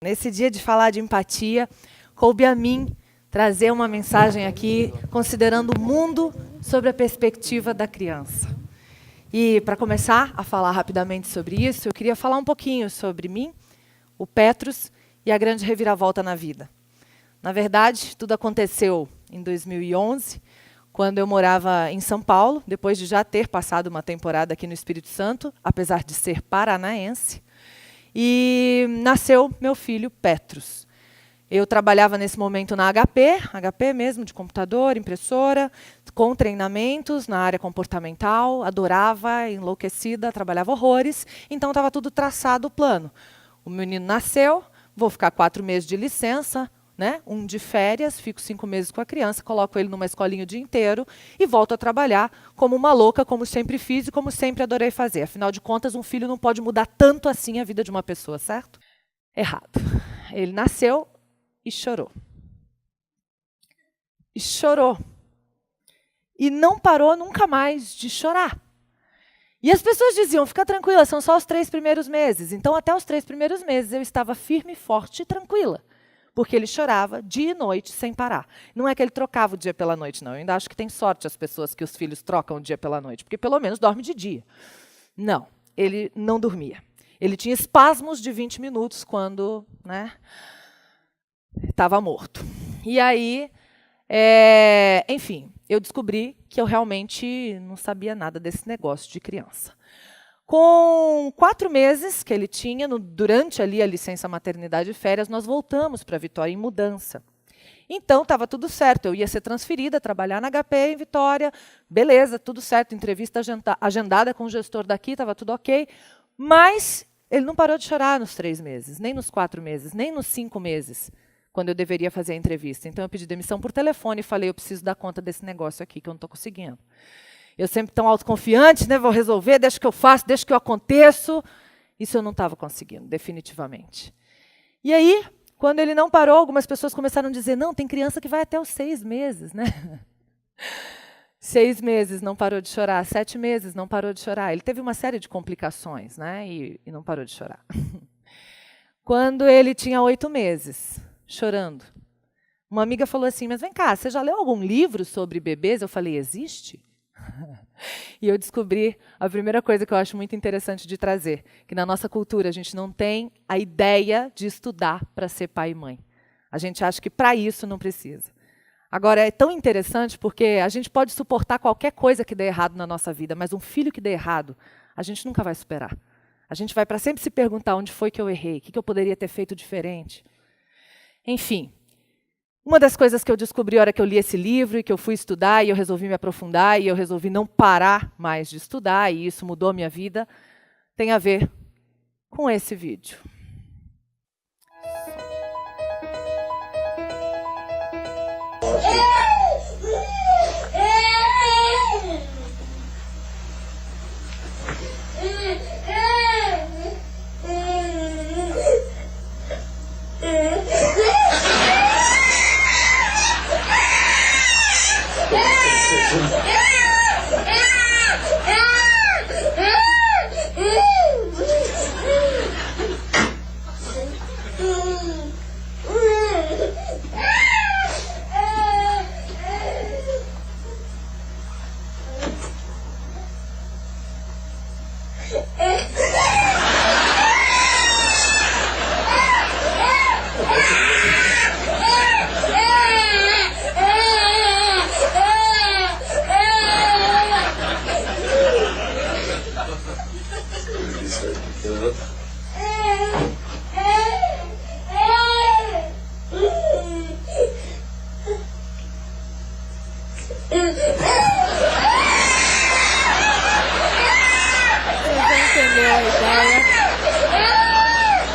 Nesse dia de falar de empatia, coube a mim trazer uma mensagem aqui, considerando o mundo sobre a perspectiva da criança. E para começar a falar rapidamente sobre isso, eu queria falar um pouquinho sobre mim, o Petrus e a grande reviravolta na vida. Na verdade, tudo aconteceu em 2011, quando eu morava em São Paulo, depois de já ter passado uma temporada aqui no Espírito Santo, apesar de ser paranaense. E nasceu meu filho, Petrus. Eu trabalhava nesse momento na HP mesmo, de computador, impressora, com treinamentos na área comportamental, adorava, enlouquecida, trabalhava horrores, então estava tudo traçado o plano. O menino nasceu, vou ficar 4 meses de licença, né, um de férias, fico 5 meses com a criança, coloco ele numa escolinha o dia inteiro e volto a trabalhar como uma louca, como sempre fiz e como sempre adorei fazer. Afinal de contas, um filho não pode mudar tanto assim a vida de uma pessoa, certo? Errado. Ele nasceu e chorou. E chorou. E não parou nunca mais de chorar. E as pessoas diziam, fica tranquila, são só os 3 primeiros meses. Então, até os 3 primeiros meses, eu estava firme, forte e tranquila. Porque ele chorava dia e noite sem parar. Não é que ele trocava o dia pela noite, não. Eu ainda acho que tem sorte as pessoas que os filhos trocam o dia pela noite, porque pelo menos dorme de dia. Não, ele não dormia. Ele tinha espasmos de 20 minutos quando estava morto. E aí, enfim, eu descobri que eu realmente não sabia nada desse negócio de criança. Com 4 meses que ele tinha, durante ali a licença maternidade e férias, nós voltamos para Vitória em mudança. Então, estava tudo certo, eu ia ser transferida, trabalhar na HP em Vitória, beleza, tudo certo, entrevista agendada com o gestor daqui, estava tudo ok, mas ele não parou de chorar nos 3 meses, nem nos 4 meses, nem nos 5 meses, quando eu deveria fazer a entrevista. Então, eu pedi demissão por telefone e falei, eu preciso dar conta desse negócio aqui, que eu não estou conseguindo. Eu sempre tão autoconfiante, né? Vou resolver, deixa que eu faço, deixa que eu aconteço. Isso eu não estava conseguindo, definitivamente. E aí, quando ele não parou, algumas pessoas começaram a dizer, não, tem criança que vai até os 6 meses, né? 6 meses, não parou de chorar. 7 meses, não parou de chorar. Ele teve uma série de complicações, né? E não parou de chorar. Quando ele tinha 8 meses, chorando, uma amiga falou assim, mas vem cá, você já leu algum livro sobre bebês? Eu falei, existe? E eu descobri a primeira coisa que eu acho muito interessante de trazer, que na nossa cultura a gente não tem a ideia de estudar para ser pai e mãe. A gente acha que para isso não precisa. Agora, é tão interessante porque a gente pode suportar qualquer coisa que dê errado na nossa vida, mas um filho que dê errado, a gente nunca vai superar. A gente vai para sempre se perguntar onde foi que eu errei, o que eu poderia ter feito diferente. Enfim. Uma das coisas que eu descobri na hora que eu li esse livro e que eu fui estudar e eu resolvi me aprofundar e eu resolvi não parar mais de estudar e isso mudou a minha vida, tem a ver com esse vídeo.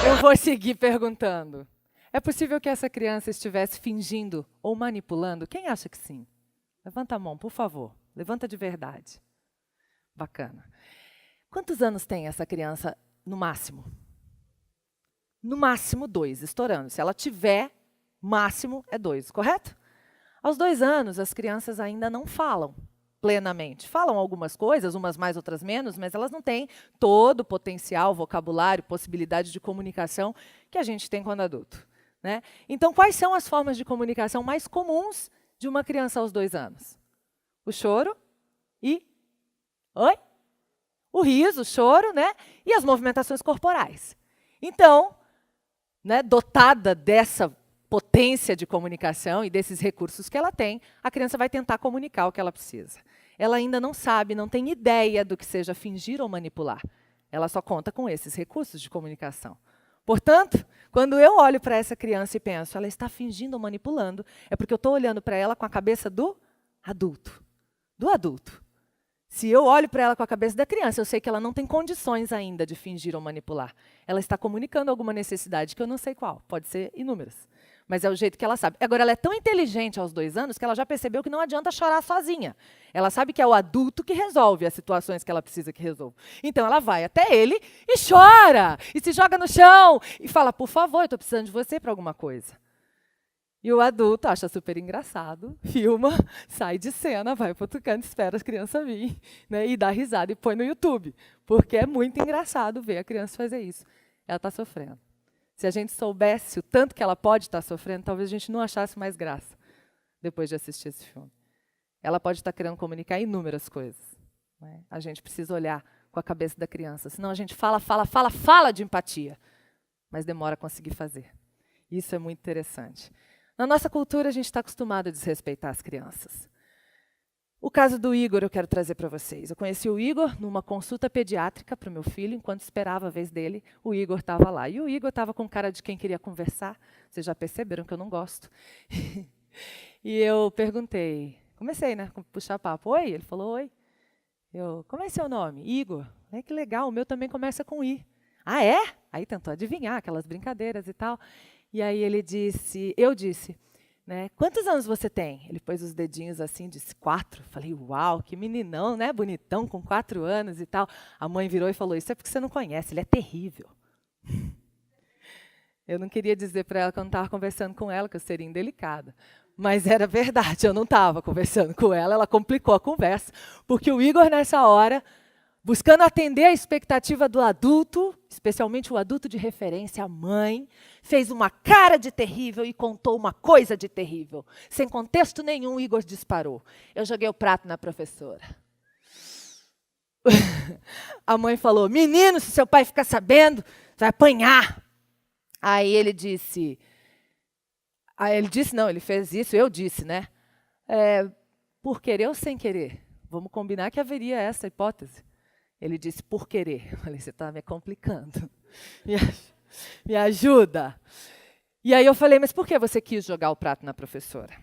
Eu vou seguir perguntando. É possível que essa criança estivesse fingindo ou manipulando? Quem acha que sim? Levanta a mão, por favor. Levanta de verdade. Bacana. Quantos anos tem essa criança no máximo? No máximo 2, estourando. Se ela tiver, máximo é 2, correto? Aos 2 anos, as crianças ainda não falam. plenamente. Falam algumas coisas, umas mais, outras menos, mas elas não têm todo o potencial, vocabulário, possibilidade de comunicação que a gente tem quando adulto, né? Então, quais são as formas de comunicação mais comuns de uma criança aos 2 anos? O choro e... Oi? O riso, o choro, né? E as movimentações corporais. Então, né, dotada dessa potência de comunicação e desses recursos que ela tem, a criança vai tentar comunicar o que ela precisa. Ela ainda não sabe, não tem ideia do que seja fingir ou manipular. Ela só conta com esses recursos de comunicação. Portanto, quando eu olho para essa criança e penso, ela está fingindo ou manipulando, é porque eu estou olhando para ela com a cabeça do adulto. Do adulto. Se eu olho para ela com a cabeça da criança, eu sei que ela não tem condições ainda de fingir ou manipular. Ela está comunicando alguma necessidade que eu não sei qual, pode ser inúmeras. Mas é o jeito que ela sabe. Agora, ela é tão inteligente aos 2 anos que ela já percebeu que não adianta chorar sozinha. Ela sabe que é o adulto que resolve as situações que ela precisa que resolva. Então, ela vai até ele e chora, e se joga no chão, e fala, por favor, eu estou precisando de você para alguma coisa. E o adulto acha super engraçado, filma, sai de cena, vai para outro canto, espera as crianças virem, né, e dá risada e põe no YouTube. Porque é muito engraçado ver a criança fazer isso. Ela está sofrendo. Se a gente soubesse o tanto que ela pode estar sofrendo, talvez a gente não achasse mais graça depois de assistir esse filme. Ela pode estar querendo comunicar inúmeras coisas, né? A gente precisa olhar com a cabeça da criança, senão a gente fala de empatia, mas demora a conseguir fazer. Isso é muito interessante. Na nossa cultura, a gente está acostumado a desrespeitar as crianças. O caso do Igor eu quero trazer para vocês. Eu conheci o Igor numa consulta pediátrica para o meu filho. Enquanto esperava a vez dele, o Igor estava lá. E o Igor estava com cara de quem queria conversar. Vocês já perceberam que eu não gosto. E eu perguntei, comecei, né, a puxar papo. Oi? Ele falou, oi. Como é seu nome? Igor. Que legal, o meu também começa com I. Ah, é? Aí tentou adivinhar, aquelas brincadeiras e tal. E aí eu disse, né, quantos anos você tem? Ele pôs os dedinhos assim, disse 4. Falei, uau, que meninão, né, bonitão, com 4 anos e tal. A mãe virou e falou, isso é porque você não conhece, ele é terrível. Eu não queria dizer para ela que eu não estava conversando com ela, que eu seria indelicada. Mas era verdade, eu não estava conversando com ela, ela complicou a conversa, porque o Igor, nessa hora, buscando atender a expectativa do adulto, especialmente o adulto de referência, a mãe, fez uma cara de terrível e contou uma coisa de terrível. Sem contexto nenhum, Igor disparou. Eu joguei o prato na professora. A mãe falou, menino, se seu pai ficar sabendo, vai apanhar. Aí ele disse, não, ele fez isso, eu disse, né? Por querer ou sem querer? Vamos combinar que haveria essa hipótese. Ele disse, por querer. Eu falei, você está me complicando. Me ajuda. E aí eu falei, mas por que você quis jogar o prato na professora?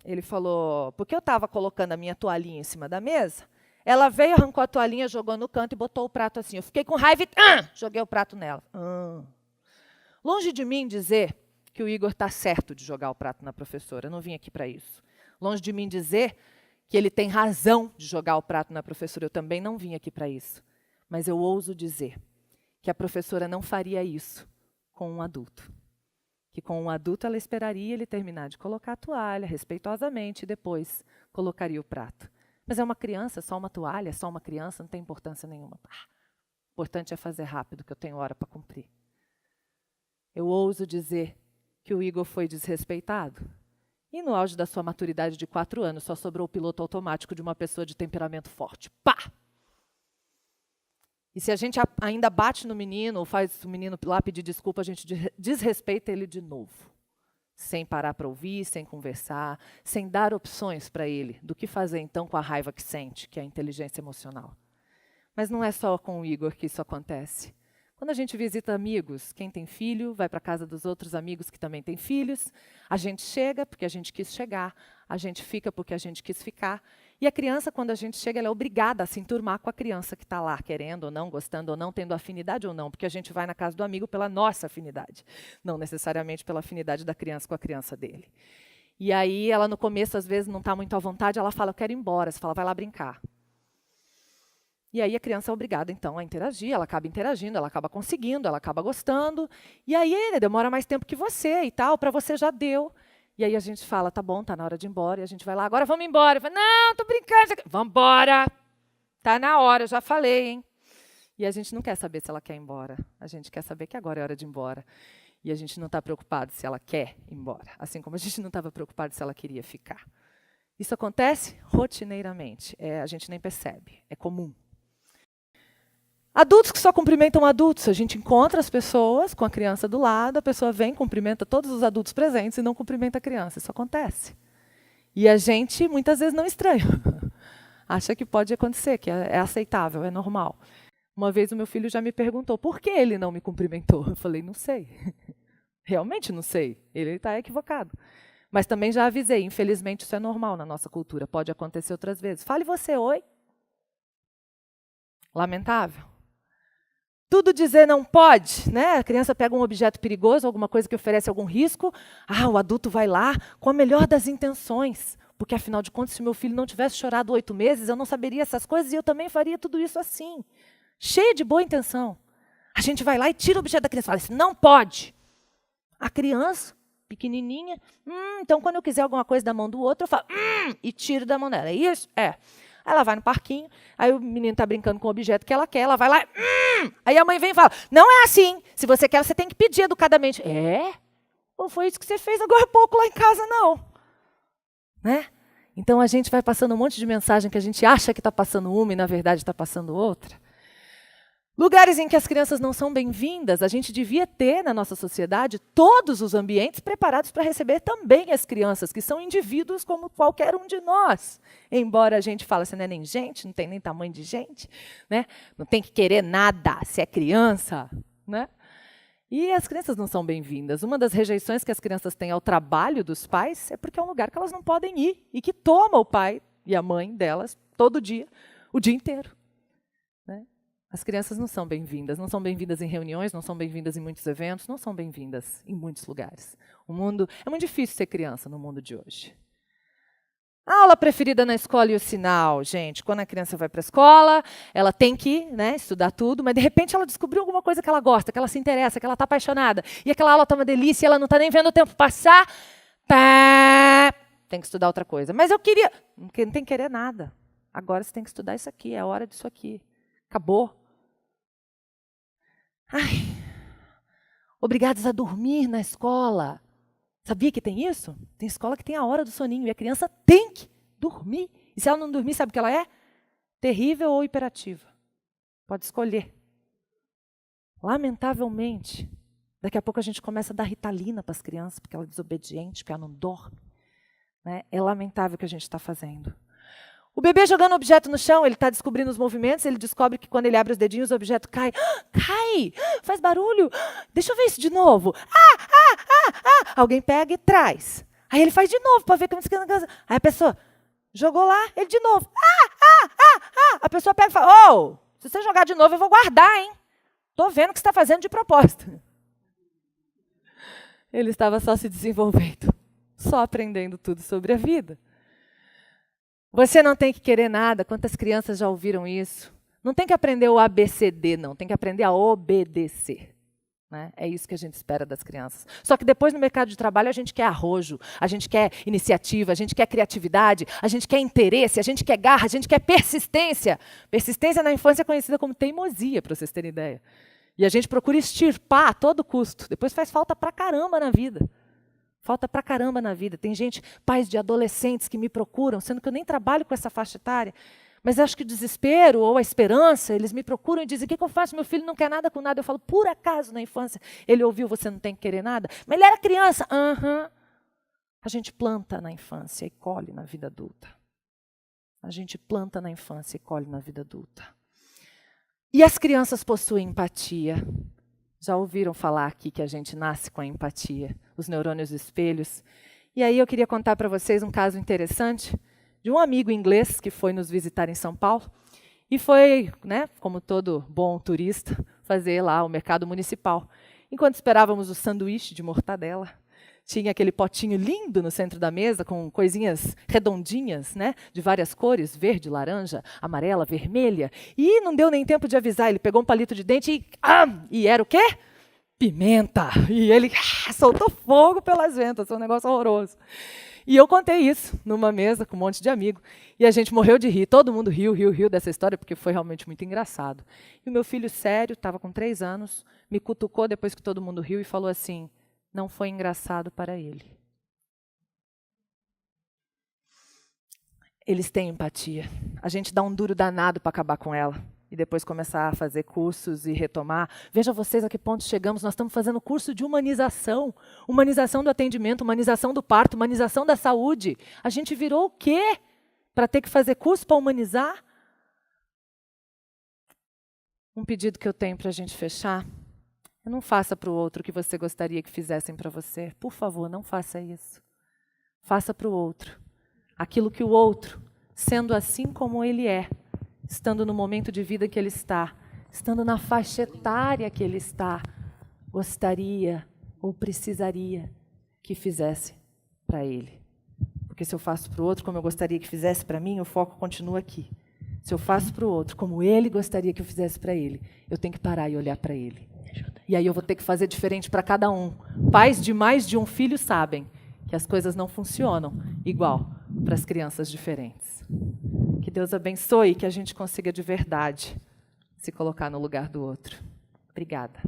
Ele falou, porque eu estava colocando a minha toalhinha em cima da mesa, ela veio, arrancou a toalhinha, jogou no canto e botou o prato assim. Eu fiquei com raiva e joguei o prato nela. Longe de mim dizer que o Igor está certo de jogar o prato na professora. Eu não vim aqui para isso. Longe de mim dizer que ele tem razão de jogar o prato na professora. Eu também não vim aqui para isso. Mas eu ouso dizer que a professora não faria isso com um adulto. Que com um adulto ela esperaria ele terminar de colocar a toalha, respeitosamente, e depois colocaria o prato. Mas é uma criança, só uma toalha, só uma criança, não tem importância nenhuma. O importante é fazer rápido, que eu tenho hora para cumprir. Eu ouso dizer que o Igor foi desrespeitado. E no auge da sua maturidade de 4 anos, só sobrou o piloto automático de uma pessoa de temperamento forte. Pá! E se a gente ainda bate no menino, ou faz o menino lá pedir desculpa, a gente desrespeita ele de novo. Sem parar para ouvir, sem conversar, sem dar opções para ele do que fazer então com a raiva que sente, que é a inteligência emocional. Mas não é só com o Igor que isso acontece. Quando a gente visita amigos, quem tem filho, vai para a casa dos outros amigos que também têm filhos, a gente chega porque a gente quis chegar, a gente fica porque a gente quis ficar. E a criança, quando a gente chega, ela é obrigada a se enturmar com a criança que está lá, querendo ou não, gostando ou não, tendo afinidade ou não, porque a gente vai na casa do amigo pela nossa afinidade, não necessariamente pela afinidade da criança com a criança dele. E aí, ela no começo, às vezes, não está muito à vontade, ela fala, eu quero ir embora, você fala, vai lá brincar. E aí a criança é obrigada, então, a interagir, ela acaba interagindo, ela acaba conseguindo, ela acaba gostando, e aí ele demora mais tempo que você e tal, para você já deu. E aí a gente fala, tá bom, tá na hora de ir embora. E a gente vai lá, agora vamos embora. Fala, não, tô brincando. Vamos embora. Tá na hora, eu já falei, hein? E a gente não quer saber se ela quer ir embora. A gente quer saber que agora é hora de ir embora. E a gente não está preocupado se ela quer ir embora. Assim como a gente não estava preocupado se ela queria ficar. Isso acontece rotineiramente. A gente nem percebe. É comum. Adultos que só cumprimentam adultos. A gente encontra as pessoas com a criança do lado, a pessoa vem, cumprimenta todos os adultos presentes e não cumprimenta a criança. Isso acontece. E a gente, muitas vezes, não estranha. Acha que pode acontecer, que é aceitável, é normal. Uma vez o meu filho já me perguntou por que ele não me cumprimentou. Eu falei, não sei. Realmente não sei. Ele está equivocado. Mas também já avisei, infelizmente isso é normal na nossa cultura. Pode acontecer outras vezes. Fale você, oi. Lamentável. Tudo dizer não pode, né? A criança pega um objeto perigoso, alguma coisa que oferece algum risco. O adulto vai lá com a melhor das intenções. Porque, afinal de contas, se meu filho não tivesse chorado 8 meses, eu não saberia essas coisas e eu também faria tudo isso assim. Cheia de boa intenção. A gente vai lá e tira o objeto da criança e fala assim, não pode. A criança, pequenininha, então quando eu quiser alguma coisa da mão do outro, eu falo, e tiro da mão dela. É isso? É. Aí ela vai no parquinho, aí o menino está brincando com o objeto que ela quer, ela vai lá, aí a mãe vem e fala, não é assim. Se você quer, você tem que pedir educadamente. Não foi isso que você fez agora há pouco lá em casa, não. Né? Então a gente vai passando um monte de mensagem que a gente acha que está passando uma e na verdade está passando outra. Lugares em que as crianças não são bem-vindas, a gente devia ter na nossa sociedade todos os ambientes preparados para receber também as crianças, que são indivíduos como qualquer um de nós. Embora a gente fale, você não é nem gente, não tem nem tamanho de gente, né? Não tem que querer nada, se é criança. Né? E as crianças não são bem-vindas. Uma das rejeições que as crianças têm ao trabalho dos pais é porque é um lugar que elas não podem ir e que toma o pai e a mãe delas todo dia, o dia inteiro. Né? As crianças não são bem-vindas em reuniões, não são bem-vindas em muitos eventos, não são bem-vindas em muitos lugares. O mundo é muito difícil ser criança no mundo de hoje. A aula preferida na escola e o sinal, gente, quando a criança vai para a escola, ela tem que, né, estudar tudo, mas de repente ela descobriu alguma coisa que ela gosta, que ela se interessa, que ela está apaixonada, e aquela aula está uma delícia, e ela não está nem vendo o tempo passar, tem que estudar outra coisa. Mas eu queria, não tem que querer nada. Agora você tem que estudar isso aqui, é a hora disso aqui. Acabou. Obrigados a dormir na escola. Sabia que tem isso? Tem escola que tem a hora do soninho e a criança tem que dormir. E se ela não dormir, sabe o que ela é? Terrível ou hiperativa. Pode escolher. Lamentavelmente, daqui a pouco a gente começa a dar Ritalina para as crianças, porque ela é desobediente, porque ela não dorme. Né? É lamentável o que a gente está fazendo. O bebê jogando objeto no chão, ele está descobrindo os movimentos, ele descobre que quando ele abre os dedinhos, o objeto cai. Cai! Faz barulho! Deixa eu ver isso de novo. Alguém pega e traz. Aí ele faz de novo para ver como se cansa. Aí a pessoa jogou lá, ele de novo. A pessoa pega e fala, se você jogar de novo, eu vou guardar, hein? Estou vendo o que você está fazendo de propósito. Ele estava só se desenvolvendo, só aprendendo tudo sobre a vida. Você não tem que querer nada. Quantas crianças já ouviram isso? Não tem que aprender o ABCD, não. Tem que aprender a obedecer. Né? É isso que a gente espera das crianças. Só que depois no mercado de trabalho a gente quer arrojo, a gente quer iniciativa, a gente quer criatividade, a gente quer interesse, a gente quer garra, a gente quer persistência. Persistência na infância é conhecida como teimosia, para vocês terem ideia. E a gente procura extirpar a todo custo. Depois faz falta pra caramba na vida. Falta pra caramba na vida. Tem gente, pais de adolescentes que me procuram, sendo que eu nem trabalho com essa faixa etária. Mas acho que o desespero ou a esperança, eles me procuram e dizem, o que eu faço? Meu filho não quer nada com nada. Eu falo, por acaso na infância ele ouviu, você não tem que querer nada? Mas ele era criança. A gente planta na infância e colhe na vida adulta. A gente planta na infância e colhe na vida adulta. E as crianças possuem empatia. Já ouviram falar aqui que a gente nasce com a empatia, os neurônios espelhos. E aí eu queria contar para vocês um caso interessante de um amigo inglês que foi nos visitar em São Paulo e foi, né, como todo bom turista, fazer lá o mercado municipal. Enquanto esperávamos o sanduíche de mortadela, tinha aquele potinho lindo no centro da mesa com coisinhas redondinhas, né, de várias cores, verde, laranja, amarela, vermelha. E não deu nem tempo de avisar, ele pegou um palito de dente e era o quê? pimenta. E ele soltou fogo pelas ventas, foi um negócio horroroso. E eu contei isso numa mesa com um monte de amigo. E a gente morreu de rir. Todo mundo riu dessa história, porque foi realmente muito engraçado. E o meu filho, sério, estava com 3 anos, me cutucou depois que todo mundo riu e falou assim, não foi engraçado para ele. Eles têm empatia. A gente dá um duro danado para acabar com ela. E depois começar a fazer cursos e retomar. Veja vocês a que ponto chegamos. Nós estamos fazendo curso de humanização. Humanização do atendimento, humanização do parto, humanização da saúde. A gente virou o quê? Para ter que fazer curso para humanizar? Um pedido que eu tenho para a gente fechar. Não faça para o outro o que você gostaria que fizessem para você. Por favor, não faça isso. Faça para o outro aquilo que o outro, sendo assim como ele é, estando no momento de vida que ele está, estando na faixa etária que ele está, gostaria ou precisaria que fizesse para ele. Porque se eu faço para o outro como eu gostaria que fizesse para mim, o foco continua aqui. Se eu faço para o outro como ele gostaria que eu fizesse para ele, eu tenho que parar e olhar para ele. E aí eu vou ter que fazer diferente para cada um. Pais de mais de um filho sabem que as coisas não funcionam igual para as crianças diferentes. Que Deus abençoe e que a gente consiga de verdade se colocar no lugar do outro. Obrigada.